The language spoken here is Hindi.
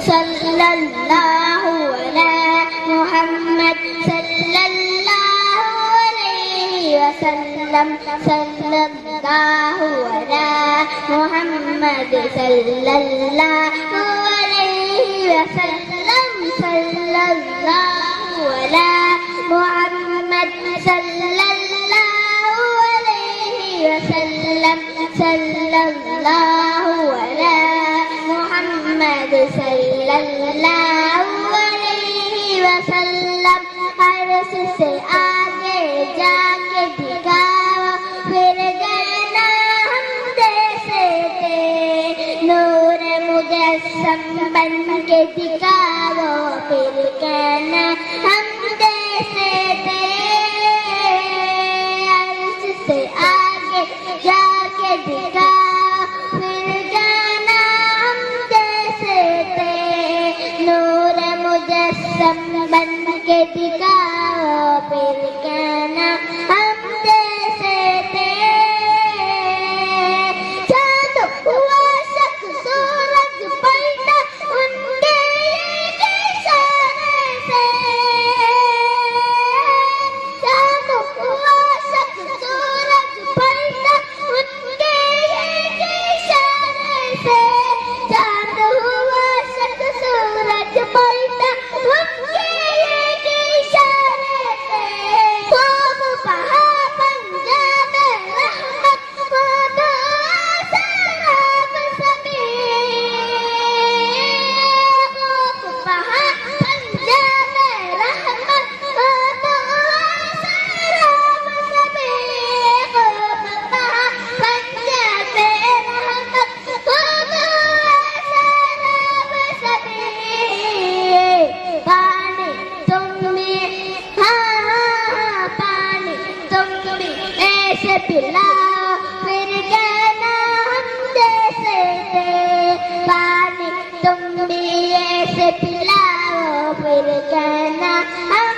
सल्लल्लाहु अला मुहम्मद सल्लल्लाहु अलैहि वसल्लम सल्लल्लाहु अला मुहम्मद सल्लल्लाहु अलैहि वसल्लम सल्लल्लाहु अला मुहम्मद सल्लल्लाहु अलैहि वसल्लम सल्लल्लाहु अला मुहम्मद सल्लल्लाहु अलैहि वसल्लम। अर्श से आगे जाके दिखाओ फिर गाना हम जैसे थे, नूर मुजस्सम बन के दिखाओ फिर गाना हम जैसे थे। अर्श से आगे जाके दिखाओ फिर गाना हम जैसे थे, नूर मुजस्सम बन के दिखाओ फिर गाना हम जैसे थे। चांद हुआ शक सूरज पलटा उनके एक इशारे से, चांद हुआ शक सूरज पलटा उनके एक इशारे से, चांद हुआ शक सूरज पलटा उनके एक इशारे से। खूब बहा पंजाब रहमत वो तो सराब सभी, खूब बहा पंजाब रहमत वो तो सराब सभी, खूब बहा पंजाब रहमत वो तो सराब सभी। पानी तुम भी, हाँ पानी तुम भी ऐसे पिलाओ फिर गाना हम जैसे थे, पानी तुम भी ऐसे पिलाओ फिर गाना हम